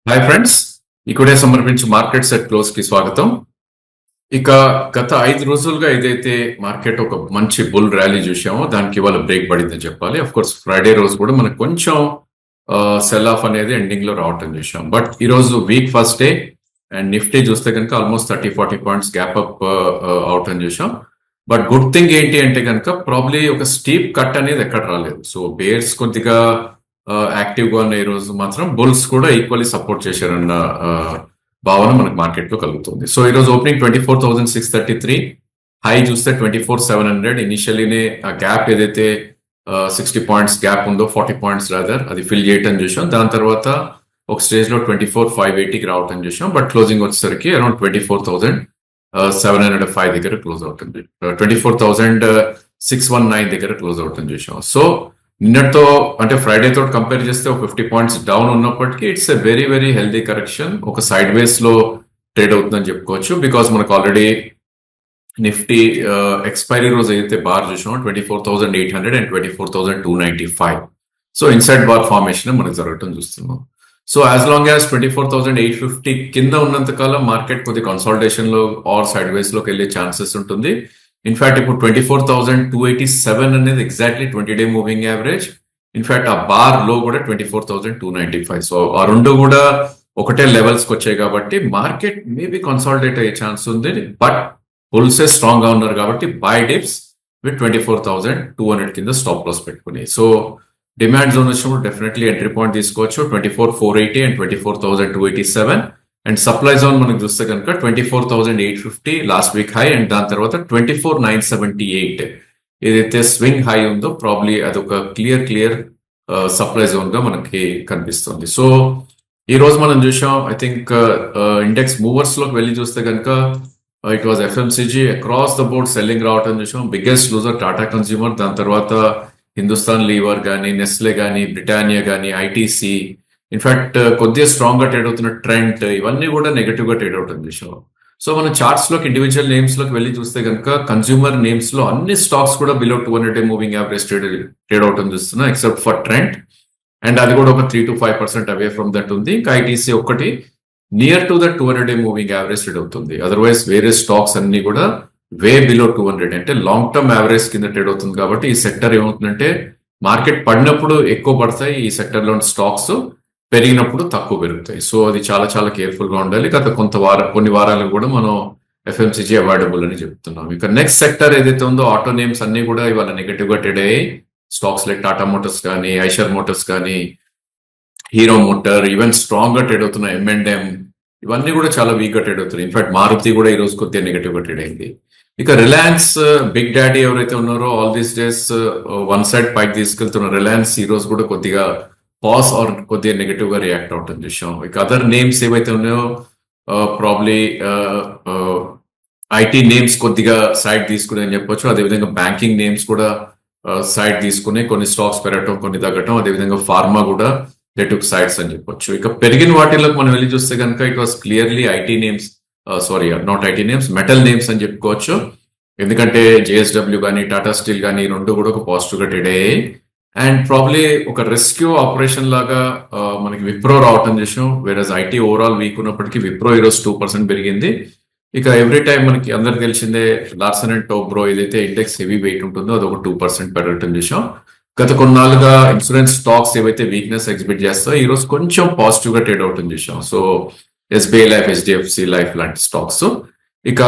Hi friends, ఇక్కడే సమర్పించు market set close కి స్వాగతం. ఇక గత 5 రోజులుగా ఏదైతే మార్కెట్ ఒక మంచి బుల్ ర్యాలీ చూసామో దానికి ఇవాళ బ్రేక్ పడిందని చెప్పాలి. అఫ్ కోర్స్ ఫ్రైడే రోజు కూడా మనకు కొంచెం సెల్ ఆఫ్ అనేది ఎండింగ్ లో రావటం చూసాం. బట్ ఈ రోజు week first day and Nifty చూస్తే కనుక ఆల్మోస్ట్ 30-40 పాయింట్స్ గ్యాప్ అప్ అవటం చూసాం. బట్ గుడ్ థింగ్ ఏంటి అంటే కనుక ప్రాబ్లీ ఒక స్టీప్ కట్ అనేది ఎక్కడ రాలేదు. సో బేర్స్ కొద్దిగా యాక్టివ్ గా ఉన్న ఈ రోజు మాత్రం బుల్స్ కూడా ఈక్వల్లీ సపోర్ట్ చేశారన్న భావన మనకు మార్కెట్ లో కలుగుతుంది. సో ఈ రోజు ఓపెనింగ్ 24,633, హై చూస్తే 24,700. ఇనిషియలీనే ఆ గ్యాప్ ఏదైతే 60 పాయింట్స్ గ్యాప్ ఉందో 40 పాయింట్స్ రాదర్ అది ఫిల్ చేయటం చూసాం. దాని తర్వాత ఒక స్టేజ్ లో 24,580కి రావటం చూసాం. బట్ క్లోజింగ్ వచ్చేసరికి అరౌండ్ 24,705 దగ్గర క్లోజ్ అవుతుంది. 24,619 దగ్గర క్లోజ్ అవుతుంది చూసాం. సో నిన్నటితో అంటే ఫ్రైడే తో కంపేర్ చేస్తే ఒక 50 పాయింట్స్ డౌన్ ఉన్నప్పటికీ it's a very very healthy correction. ఒక సైడ్ వేస్ లో ట్రేడ్ అవుతుందని చెప్పుకోవచ్చు. బికాస్ మనకు ఆల్రెడీ నిఫ్టీ ఎక్స్పైరీ రోజు అయితే బార్ చూసాం 24,800 and 24,295. So inside bar formation మనకు జరగటం చూస్తున్నాం. సో యాజ్ లాంగ్ యాజ్ 24,850 కింద ఉన్నంత కాలం మార్కెట్ కొద్ది కన్సాలిడేషన్ లో ఆర్ సైడ్ వేస్ లోకి వెళ్ళే ఛాన్సెస్ ఉంటుంది. ఇన్ఫాక్ట్ ఇప్పుడు 24,287 అనేది ఎగ్జాక్ట్లీ 20-డే మూవింగ్ యావరేజ్. ఇన్ఫాక్ట్ ఆ బార్ లో కూడా 24,295. సో ఆ రెండు కూడా ఒకటే లెవెల్స్ కి వచ్చాయి కాబట్టి మార్కెట్ మేబీ కన్సాలిడేట్ అయ్యే ఛాన్స్ ఉంది. బట్ బుల్సే స్ట్రాంగ్ గా ఉన్నారు కాబట్టి బై డిప్స్ విత్ 24,200 కింద స్టాప్ లాస్ పెట్టుకుని. సో డిమాండ్ జోన్ వచ్చినప్పుడు డెఫినెట్లీ ఎంట్రీ పాయింట్ తీసుకోవచ్చు 24,480 అండ్ 24,287. అండ్ సప్లై జోన్ మనకు చూస్తే కనుక 24,850 లాస్ట్ వీక్ హై అండ్ దాని తర్వాత 24,978 ఏదైతే స్వింగ్ హై ఉందో ప్రాబ్లీ అదొక క్లియర్ సప్లై జోన్ గా మనకి కనిపిస్తుంది. సో ఈ రోజు మనం చూసాం ఐ థింక్ ఇండెక్స్ మూవర్స్ లోకి వెళ్ళి చూస్తే కనుక it was FMCG across the board selling రావటం చూసాం. బిగ్గెస్ట్ లూజర్ టాటా కన్స్యూమర్, దాని తర్వాత హిందుస్థాన్ లీవర్ కానీ, నెస్లే కానీ, బ్రిటానియా కానీ, ఐటీసీ, ఇన్ఫాక్ట్ కొద్దిగా స్ట్రాంగ్ గా ట్రేడ్ అవుతున్న ట్రెండ్, ఇవన్నీ కూడా నెగటివ్ గా ట్రేడ్ అవుతుంది విషయం. సో మనం చార్ట్స్ లోకి ఇండివిజువల్ నేమ్స్ లోకి వెళ్ళి చూస్తే కనుక కన్స్యూమర్ నేమ్స్ లో అన్ని స్టాక్స్ కూడా బిలో 200-డే మూవింగ్ యావరేజ్ ట్రేడ్ అవుతుంది చూస్తున్నాం ఎక్సెప్ట్ ఫర్ ట్రెండ్. అండ్ అది కూడా ఒక 3-5% అవే ఫ్రమ్ దట్ ఉంది. ఇంకా ఐటీసీ ఒక్కటి నియర్ టు ద 200-డే మూవింగ్ యావరేజ్ ట్రేడ్ అవుతుంది. అదర్వైజ్ వేరే స్టాక్స్ అన్ని కూడా వే బిలో 200 అంటే లాంగ్ టర్మ్ యావరేజ్ కింద ట్రేడ్ అవుతుంది. కాబట్టి ఈ సెక్టర్ ఏమవుతుందంటే మార్కెట్ పడినప్పుడు ఎక్కువ పడతాయి ఈ సెక్టర్ లో స్టాక్స్, పెరిగినప్పుడు తక్కువ పెరుగుతాయి. సో అది చాలా కేర్ఫుల్ గా ఉండాలి. గత కొన్ని వారాలకు కూడా మనం ఎఫ్ఎంసీజీ అవాయిడబుల్ అని చెప్తున్నాం. ఇక నెక్స్ట్ సెక్టర్ ఏదైతే ఉందో ఆటో నేమ్స్ అన్ని కూడా ఇవాళ నెగటివ్ గా ట్రేడ్ అయ్యాయి. స్టాక్స్ లైక్ టాటా మోటార్స్ కానీ, ఐషర్ మోటార్స్ కానీ, హీరో మోటార్, ఈవెన్ స్ట్రాంగ్ గా ట్రేడ్ అవుతున్న M&M, ఇవన్నీ కూడా చాలా వీక్ గా ట్రేడ్ అవుతున్నాయి. ఇన్ఫాక్ట్ మారుతి కూడా ఈ రోజు కొద్దిగా నెగటివ్ గా ట్రేడ్ అయింది. ఇక రిలయన్స్ బిగ్ డాడీ ఎవరైతే ఉన్నారో all these days one side పైకి తీసుకెళ్తున్న రిలయన్స్ ఈ రోజు కూడా కొద్దిగా పాస్ ఆర్ కొద్దిగా నెగటివ్ గా రియాక్ట్ అవుతుంది చూసాం. ఇక అదర్ నేమ్స్ ఏవైతే ఉన్నాయో ప్రాబ్లీ ఐటీ నేమ్స్ కొద్దిగా సైడ్ తీసుకుని అని చెప్పొచ్చు. అదేవిధంగా బ్యాంకింగ్ నేమ్స్ కూడా సైడ్ తీసుకుని కొన్ని స్టాక్స్ పెరగటం, కొన్ని తగ్గటం. అదేవిధంగా ఫార్మా కూడా దే టుక్ సైడ్స్ అని చెప్పొచ్చు. ఇక పెరిగిన వాటిలోకి మనం వెళ్ళి చూస్తే కనుక it was clearly IT names, sorry not IT names, metal names అని చెప్పుకోవచ్చు. ఎందుకంటే జేఎస్డబ్ల్యూ కానీ, టాటా స్టీల్ కానీ ఈ రెండు కూడా ఒక పాజిటివ్ గా ట్రేడ్ అయ్యాయి. అండ్ ప్రాబ్లీ ఒక రెస్క్యూ ఆపరేషన్ లాగా మనకి విప్రో రావటం చేసాం. వేరేజ్ ఐటీ ఓవరాల్ వీక్ ఉన్నప్పటికీ విప్రో ఈరోజు 2% పెరిగింది. ఇక ఎవ్రీ టైం మనకి అందరికి తెలిసిందే లార్సన్ అండ్ టోబ్రో ఏదైతే ఇండెక్స్ హెవీ వెయిట్ ఉంటుందో అది ఒక 2% పెరగటం చేసాం. గత కొన్నాళ్ళుగా ఇన్సూరెన్స్ స్టాక్స్ ఏవైతే వీక్నెస్ ఎగ్జిబిట్ చేస్తాయో ఈ రోజు కొంచెం పాజిటివ్ గా ట్రేడ్ అవుతుంది చేసాం. So SBI life, HDFC life లాంటి స్టాక్స్. ఇక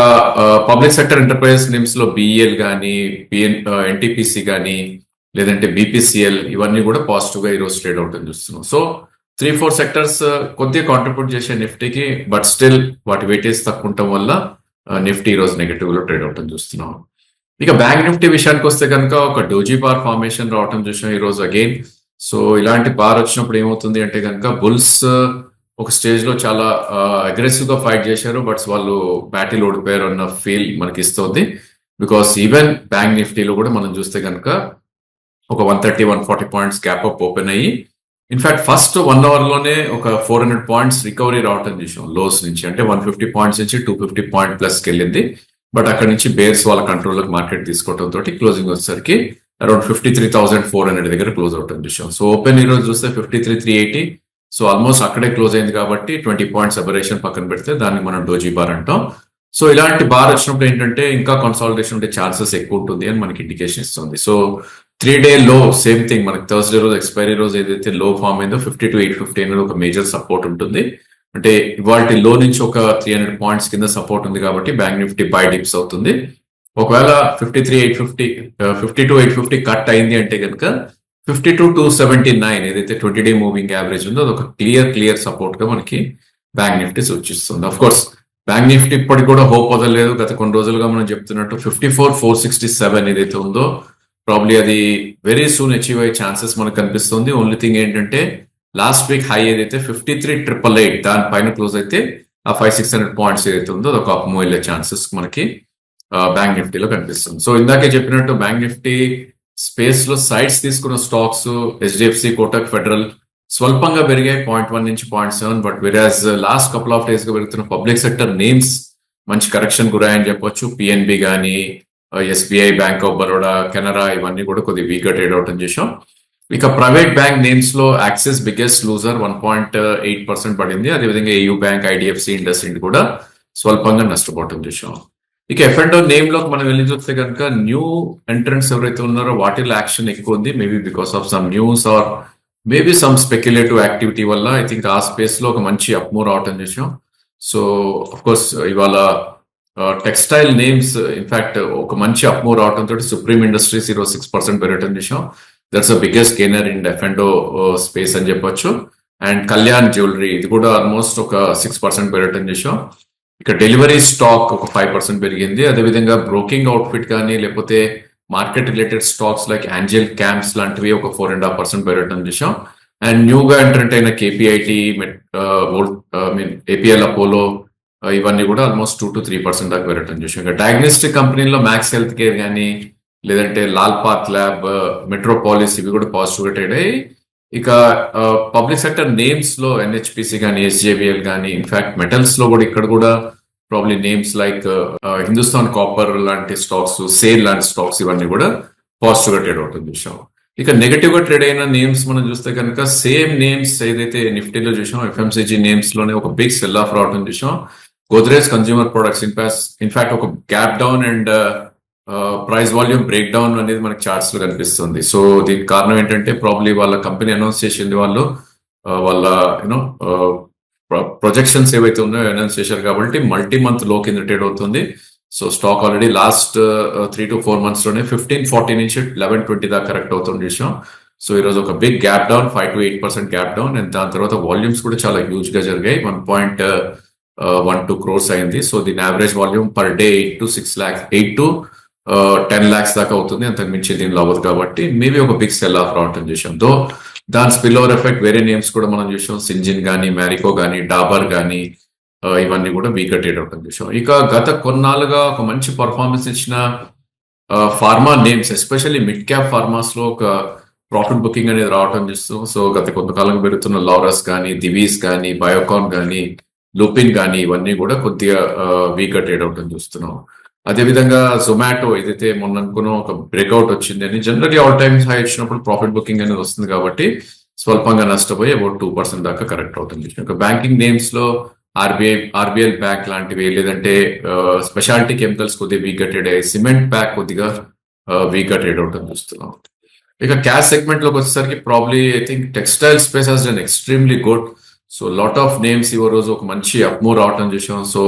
పబ్లిక్ సెక్టర్ ఎంటర్ప్రైజెస్ నేమ్స్ లో బిఈఎల్ కానీ, ఎన్టీపీసీ కానీ, లేదంటే బీపీసీఎల్, ఇవన్నీ కూడా పాజిటివ్ గా ఈ రోజు ట్రేడ్ అవుట్ అని చూస్తున్నాం. సో 3-4 సెక్టర్స్ కొద్దిగా కాంట్రిబ్యూట్ చేసే నిఫ్టీకి, బట్ స్టిల్ వాటి వెయిటేజ్ తక్కువ ఉండటం వల్ల నిఫ్టీ ఈ రోజు నెగటివ్ లో ట్రేడ్ అవుట్ అని చూస్తున్నాం. ఇక బ్యాంక్ నిఫ్టీ విషయానికి వస్తే కనుక ఒక డోజీ బార్ ఫార్మేషన్ రావటం చూసాం ఈ రోజు అగైన్. సో ఇలాంటి బార్ వచ్చినప్పుడు ఏమవుతుంది అంటే కనుక బుల్స్ ఒక స్టేజ్ లో చాలా అగ్రెసివ్ గా ఫైట్ చేశారు, బట్ వాళ్ళు బ్యాటిల్ ఓడిపోయారు అన్న ఫీల్ మనకి ఇస్తుంది. బికాస్ ఈవెన్ బ్యాంక్ నిఫ్టీలో కూడా మనం చూస్తే కనుక ఒక 130-140 పాయింట్స్ గ్యాప్ అప్ ఓపెన్ అయ్యి ఇన్ఫాక్ట్ ఫస్ట్ 1 అవర్ లోనే ఒక 400 పాయింట్స్ రికవరీ రావటం చూసాం లోస్ నుంచి. అంటే 150 పాయింట్స్ నుంచి 250 పాయింట్ ప్లస్కి వెళ్ళింది. బట్ అక్కడ నుంచి బేర్స్ వాళ్ళ కంట్రోల్లోకి మార్కెట్ తీసుకోవడం తోటి క్లోజింగ్ వచ్చేసరికి అరౌండ్ 53,400 దగ్గర క్లోజ్ అవుతుంది చూసాం. సో ఓపెన్ ఈ రోజు చూస్తే 53,380 సో ఆల్మోస్ట్ అక్కడే క్లోజ్ అయింది కాబట్టి 20 పాయింట్స్ అబరేషన్ పక్కన పెడితే దాన్ని మనం డోజీ బార్ అంటాం. సో ఇలాంటి బార్ వచ్చినప్పుడు ఏంటంటే ఇంకా కన్సాలిడేషన్ ఉండే ఛాన్సెస్ ఎక్కువ ఉంటుంది అని మనకి ఇండికేషన్ ఇస్తుంది. సో 3-day లో సేమ్ థింగ్ మనకి థర్స్డే రోజు ఎక్స్పైరీ రోజు ఏదైతే లో ఫామ్ అయిందో 52,850 అనేది ఒక మేజర్ సపోర్ట్ ఉంటుంది. అంటే ఇవాళ లో నుంచి ఒక 300 పాయింట్స్ కింద సపోర్ట్ ఉంది కాబట్టి బ్యాంక్ నిఫ్టీ బై డిప్స్ అవుతుంది. ఒకవేళ 52,850 కట్ అయింది అంటే కనుక 52,279 ఏదైతే 20-day మూవింగ్ యావరేజ్ ఉందో అది ఒక క్లియర్ సపోర్ట్ గా మనకి బ్యాంక్ నిఫ్టీ సూచిస్తుంది. అఫ్ కోర్స్ బ్యాంక్ నిఫ్టీ ఇప్పటికి కూడా హోప్ వదలలేదు. గత కొన్ని రోజులుగా మనం చెప్తున్నట్టు 54,467 ఏదైతే ఉందో ప్రాబ్లీ అది వెరీ సూన్ అచీవ్ అయ్యే ఛాన్సెస్ మనకు కనిపిస్తుంది. ఓన్లీ థింగ్ ఏంటంటే లాస్ట్ వీక్ హై ఏదైతే 53,888 దానిపైన క్లోజ్ అయితే ఆ 500-600 పాయింట్స్ ఏదైతే ఉందో అదొక అప్ మూవ్ వెళ్ళే ఛాన్సెస్ మనకి బ్యాంక్ నిఫ్టీలో కనిపిస్తుంది. సో ఇందాకే చెప్పినట్టు బ్యాంక్ నిఫ్టీ స్పేస్ లో సైడ్స్ తీసుకున్న స్టాక్స్ హెచ్డిఎఫ్సి, కోటక్, ఫెడరల్ స్వల్పంగా పెరిగాయి 0.1 నుంచి 0.7. బట్ వెరాజ్ లాస్ట్ కపుల్ ఆఫ్ డేస్ గా పెరుగుతున్న పబ్లిక్ సెక్టర్ నేమ్స్ మంచి కరెక్షన్ గురాయని చెప్పొచ్చు. పిఎన్బి కానీ, SBI, bank of Baroda, Canara ఇవన్నీ కూడా కొద్దిగా వీక్ గా ట్రేడ్ అవుట్ చేసాం. ఇక ప్రైవేట్ బ్యాంక్ నేమ్స్ లో యాక్సిస్ బిగ్గెస్ట్ లూజర్ 1.8% పడింది. అదేవిధంగా ఏయూ బ్యాంక్, ఐడిఎఫ్సి, ఇండస్ ఇండ్ కూడా స్వల్పంగా నష్టపోవటం చూసాం. ఇక ఎఫ్ఎండో నేమ్ లోకి మనం వెళ్ళి చూస్తే కనుక న్యూ ఎంట్రెంట్స్ ఎవరైతే ఉన్నారో వాటిలో యాక్షన్ ఎక్కువ ఉంది. Maybe because of some news or maybe some speculative activity వల్ల ఐ థింక్ ఆ స్పేస్ లో ఒక మంచి అప్మూవ్ రావటం చూసాం. సో అఫ్ కోర్స్ ఇవాళ టెక్స్టైల్ నేమ్స్ ఇన్ఫాక్ట్ ఒక మంచి అప్మూవ్ రావడం తోటి సుప్రీం ఇండస్ట్రీస్ ఈరోజు 6% పెరగటం చూసాం. That's the biggest gainer in ఎఫ్ఎండో space అని చెప్పొచ్చు. అండ్ కళ్యాణ్ జ్యువెలరీ ఇది కూడా ఆల్మోస్ట్ ఒక 6% పెరగటం చూసాం. ఇక డెలివరీ స్టాక్ ఒక 5% పెరిగింది. అదేవిధంగా బ్రోకింగ్ అవుట్ఫిట్ కానీ లేకపోతే market related stocks like angel camps లాంటివి ఒక 4.5% పెరగడం చూసాం. అండ్ న్యూగా ఎంట్రెంట్ అయిన కేపీఐటి, ఏపీఎల్ అపోలో ఇవన్నీ కూడా ఆల్మోస్ట్ 2-3% దాకా పెరగడం చూసాం. ఇక డయాగ్నోస్టిక్ కంపెనీలో మ్యాక్స్ హెల్త్ కేర్ కానీ లేదంటే లాల్ పాత్ ల్యాబ్, మెట్రోపాలిస్ ఇవి కూడా పాజిటివ్ గా ట్రేడ్ అయ్యాయి. ఇక పబ్లిక్ సెక్టర్ నేమ్స్ లో ఎన్హెచ్పిసి కానీ, ఎస్జేబిఎల్ కానీ, ఇన్ఫాక్ట్ మెటల్స్ లో కూడా ఇక్కడ కూడా probably names like Hindustan copper లాంటి స్టాక్స్, సేల్ లాంటి స్టాక్స్ ఇవన్నీ కూడా పాజిటివ్ గా ట్రేడ్ అవుతుంది చూసాం. ఇక నెగటివ్ గా ట్రేడ్ అయిన నేమ్స్ మనం చూస్తే కనుక సేమ్ నేమ్స్ ఏదైతే నిఫ్టీలో చూసాం ఎఫ్ఎంసీజీ నేమ్స్ లోనే ఒక బిగ్ సెల్ ఆఫ్ రావడం చూసాం. గోద్రేజ్ కన్స్యూమర్ ప్రొడక్ట్స్ ఇన్ఫాక్ట్ ఒక gap down and price volume break down అనేది మనకి చార్ట్స్ లో కనిపిస్తుంది. సో దీనికి కారణం ఏంటంటే ప్రాబ్లీ వాళ్ళ కంపెనీ అనౌన్స్ చేసింది వాళ్ళు వాళ్ళ యూనో ప్రొజెక్షన్స్ ఏవైతే ఉన్నాయో అనౌన్స్ చేశారు కాబట్టి మల్టీ మంత్ లో కింద ట్రేడ్ అవుతుంది. So stock already last 3 to 4 months లోనే 1540 నుంచి 1120 దాకా కరెక్ట్ అవుతుంది చూసాం. సో ఈరోజు ఒక big gap down 5-8% gap down and దాని తర్వాత వాల్యూమ్స్ కూడా చాలా హ్యూజ్ గా జరిగాయి. 1.12 crores అయింది. సో దీని average volume per day 8 to 10 lakhs దాకా అవుతుంది. అంతకు మించి దీనిలో అవ్వదు కాబట్టి మేబీ ఒక బిగ్ సెల్ ఆఫ్ రావటం చూసాం. దో దాని స్పిల్ ఓవర్ ఎఫెక్ట్ వేరే నేమ్స్ కూడా మనం చూసాం. సింజిన్ కానీ, మ్యారికో కానీ, డాబర్ కానీ ఇవన్నీ కూడా వీక్ ట్రేడ్ అవటం చూసాం. ఇక గత కొన్నాళ్ళుగా ఒక మంచి పర్ఫార్మెన్స్ ఇచ్చిన pharma names especially mid cap farms లో ఒక ప్రాఫిట్ బుకింగ్ అనేది రావటం చూస్తాం. సో గత కొంతకాలంగా పెరుగుతున్న లారస్ కానీ, దివీస్ కానీ, బయోకాన్ కానీ, లూపిన్ కానీ ఇవన్నీ కూడా కొద్దిగా వీక్ ట్రేడ్ అవటం చూస్తున్నాం. అదేవిధంగా జొమాటో ఏదైతే మొన్న అనుకున్న ఒక బ్రేక్అవుట్ వచ్చింది అని జనరల్లీ ఆల్ టైమ్స్ హై వచ్చినప్పుడు ప్రాఫిట్ బుకింగ్ అనేది వస్తుంది కాబట్టి స్వల్పంగా నష్టపోయి అబౌట్ 2% దాకా కరెక్ట్ అవుతుంది. ఇంకా బ్యాంకింగ్ నేమ్స్ లో ఆర్బిఎల్ బ్యాంక్ లాంటివి లేదంటే స్పెషాలిటీ కెమికల్స్ కొద్దిగా వీక్ గా ట్రేడ్ అయ్యాయి. సిమెంట్ బ్యాంక్ కొద్దిగా వీక్ గా ట్రేడ్ అవుతుంది చూస్తున్నాం. ఇక క్యాష్ సెగ్మెంట్ లోకి వచ్చేసరికి probably I think textile space has done extremely good. So lot of names ఈ రోజు ఒక మంచి అప్మూవ్ రావటం చూసాం. సో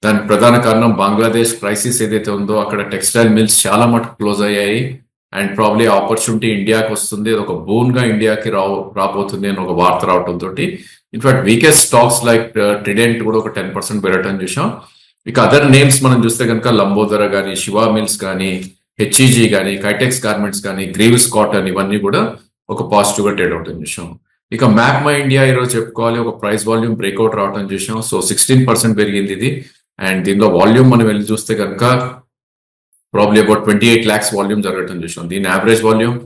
దానికి ప్రధాన కారణం బంగ్లాదేశ్ క్రైసిస్ ఏదైతే ఉందో అక్కడ టెక్స్టైల్ మిల్స్ చాలా మటుకు క్లోజ్ అయ్యాయి అండ్ ప్రాబ్లీ ఆపర్చునిటీ ఇండియాకి వస్తుంది, ఒక బూన్ గా ఇండియాకి రాబోతుంది అని ఒక వార్త రావడం తోటి in fact weakest stocks like trident కూడా ఒక 10% పెరగటం చూసాం. ఇక అదర్ నేమ్స్ మనం చూస్తే కనుక లంబోదర కానీ, శివా మిల్స్ కానీ, హెచ్ఈజీ కానీ, కైటెక్స్ గార్మెంట్స్ కానీ, గ్రీవ్స్ కాటన్ ఇవన్నీ కూడా ఒక పాజిటివ్ గా ట్రేడ్ అవటం చూసాం. ఇక మ్యాప్ మై ఇండియా ఈరోజు చెప్పుకోవాలి ఒక ప్రైస్ వాల్యూమ్ బ్రేక్అవుట్ రావటం చూసాం. సో 16% పెరిగింది ఇది అండ్ దీనిలో వాల్యూమ్ మనం వెళ్ళి చూస్తే కనుక ప్రాబ్లీ అబౌట్ 28 lakhs వాల్యూమ్ జరగటం చూసాం. దీని average volume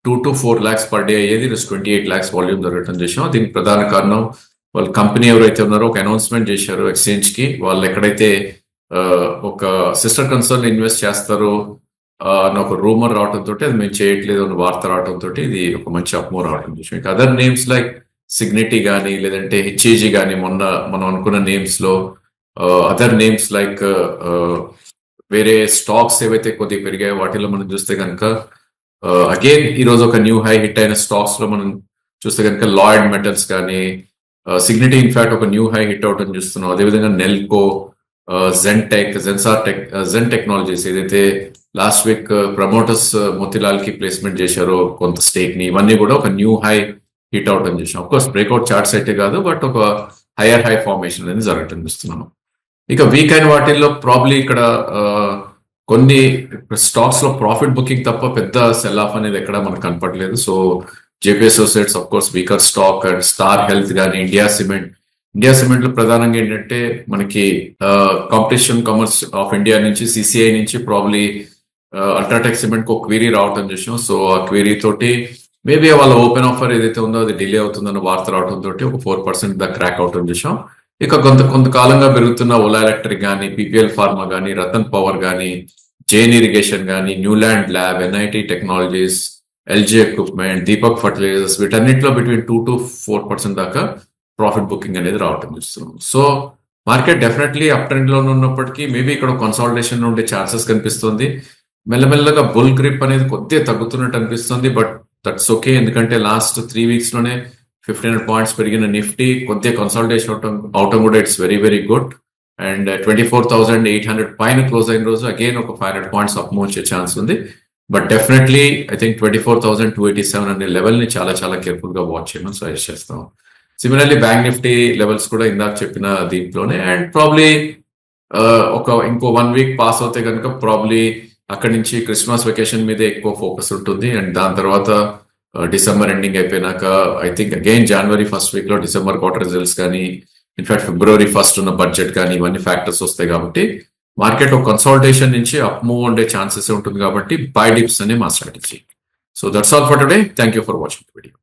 2 to 4 lakhs per day అయ్యేది 28 lakhs వాల్యూమ్ జరగటం చూసాం. దీనికి ప్రధాన కారణం వాళ్ళ కంపెనీ ఎవరైతే ఉన్నారో ఒక అనౌన్స్మెంట్ చేశారు ఎక్స్చేంజ్ కి, వాళ్ళు ఎక్కడైతే ఒక సిస్టర్ కన్సర్న్ ఇన్వెస్ట్ చేస్తారో అని ఒక రూమర్ రావడం తోటి అది మేము చేయట్లేదు అని వార్త రావడం తోటి ఇది ఒక మంచి అప్మూవ్ రావడం చూసాం. ఇక అదర్ నేమ్స్ లైక్ సిగ్నిటీ కానీ లేదంటే హెచ్ఈజీ కానీ మొన్న మనం అనుకున్న నేమ్స్ లో అదర్ నేమ్స్ లైక్ వేరే స్టాక్స్ ఏవైతే కొద్దిగా పెరిగాయో వాటిలో మనం చూస్తే కనుక అగైన్ ఈరోజు ఒక న్యూ హై హిట్ అయిన స్టాక్స్ లో మనం చూస్తే కనుక లాయిడ్ మెటల్స్ కానీ సిగ్నిటీ ఇన్ఫాక్ట్ ఒక న్యూ హై హిట్ అవటం చూస్తున్నాం. అదేవిధంగా నెల్కో, జెన్ టెక్నాలజీస్ ఏదైతే లాస్ట్ వీక్ ప్రమోటర్స్ మోతిలాల్ కి ప్లేస్మెంట్ చేశారో కొంత స్టేక్ ని, ఇవన్నీ కూడా ఒక న్యూ హై హిట్ అవుట్ అని చూసాం. కోర్స్ బ్రేక్అవుట్ చార్ట్స్ అయితే కాదు, బట్ ఒక హైయర్ హై ఫార్మేషన్ అనేది జరగటం చూస్తున్నాము. ఇక వీక్ అయిన వాటిల్లో ప్రాబ్లీ ఇక్కడ కొన్ని స్టాక్స్ లో ప్రాఫిట్ బుకింగ్ తప్ప పెద్ద సెల్ ఆఫ్ అనేది ఎక్కడ మనకు కనపడలేదు. So JP associates of course weaker stock, and star health కానీ ఇండియా సిమెంట్ లో ప్రధానంగా ఏంటంటే మనకి కాంపిటీషన్ కామర్స్ ఆఫ్ ఇండియా నుంచి సిసిఐ నుంచి ప్రాబ్లీ అల్ట్రాటెక్ సిమెంట్ కు క్వీరీ రావటం చూసాం. సో ఆ క్వీరీ తోటి మేబీ వాళ్ళ ఓపెన్ ఆఫర్ ఏదైతే ఉందో అది డిలే అవుతుందన్న వార్త రావడం తోటి ఒక 4% దా క్రాక్ అవటం చూసాం. ఇక కొంతకాలంగా పెరుగుతున్న ఓలా ఎలక్ట్రిక్ కానీ, పీపీఎల్ ఫార్మా కానీ, రతన్ పవర్ కానీ, జైన్ ఇరిగేషన్ కానీ, Neuland lab, NIT technologies, Elgi equipment, Deepak fertilisers, వీటన్నిటిలో బిట్వీన్ 2 to 4% దాకా ప్రాఫిట్ బుకింగ్ అనేది రావటం చూస్తున్నాం. So market definitely up trend లో ఉన్నప్పటికీ మేబీ ఇక్కడ కన్సాలిడేషన్ ఉండే ఛాన్సెస్ కనిపిస్తుంది. మెల్లమెల్లగా బుల్ గ్రిప్ అనేది కొద్దిగా తగ్గుతున్నట్టు అనిపిస్తుంది, బట్ దట్స్ ఓకే. ఎందుకంటే లాస్ట్ 3 weeks లోనే 1500 పాయింట్స్ పెరిగిన నిఫ్టీ కొద్దిగా కన్సాలిడేషన్ అవటం కూడా it's very very good. And 24,800 పైన క్లోజ్ అయిన రోజు అగైన్ ఒక 500 పాయింట్స్ అప్ మూవ్ వచ్చే ఛాన్స్ ఉంది. బట్ డెఫినెట్లీ ఐ థింక్ 24,287 అనే లెవెల్ ని చాలా చాలా కేర్ఫుల్ గా వాచ్ చేయమని సజెస్ట్ చేస్తాం. సిమిలర్లీ బ్యాంక్ నిఫ్టీ లెవెల్స్ కూడా ఇందాక చెప్పిన దీంట్లోనే, అండ్ ప్రాబ్లీ ఇంకో 1 week పాస్ అవుతే కనుక ప్రాబ్లీ అక్కడి నుంచి క్రిస్మస్ వెకేషన్ మీద ఎక్కువ ఫోకస్ ఉంటుంది. అండ్ దాని తర్వాత డిసెంబర్ ఎండింగ్ అయిపోయినాక I think again January first week లో డిసెంబర్ క్వార్టర్ రిజల్ట్స్ కానీ, ఇన్ఫాక్ట్ ఫిబ్రవరి ఫస్ట్ ఉన్న బడ్జెట్ కానీ, ఇవన్నీ ఫ్యాక్టర్స్ వస్తాయి కాబట్టి మార్కెట్ ఒక కన్సాలిడేషన్ నుంచి అప్ మూవ్ ఉండే ఛాన్సెస్ ఉంటుంది కాబట్టి బై డిప్స్ అనే మా strategy. So that's all for today. Thank you for watching the video.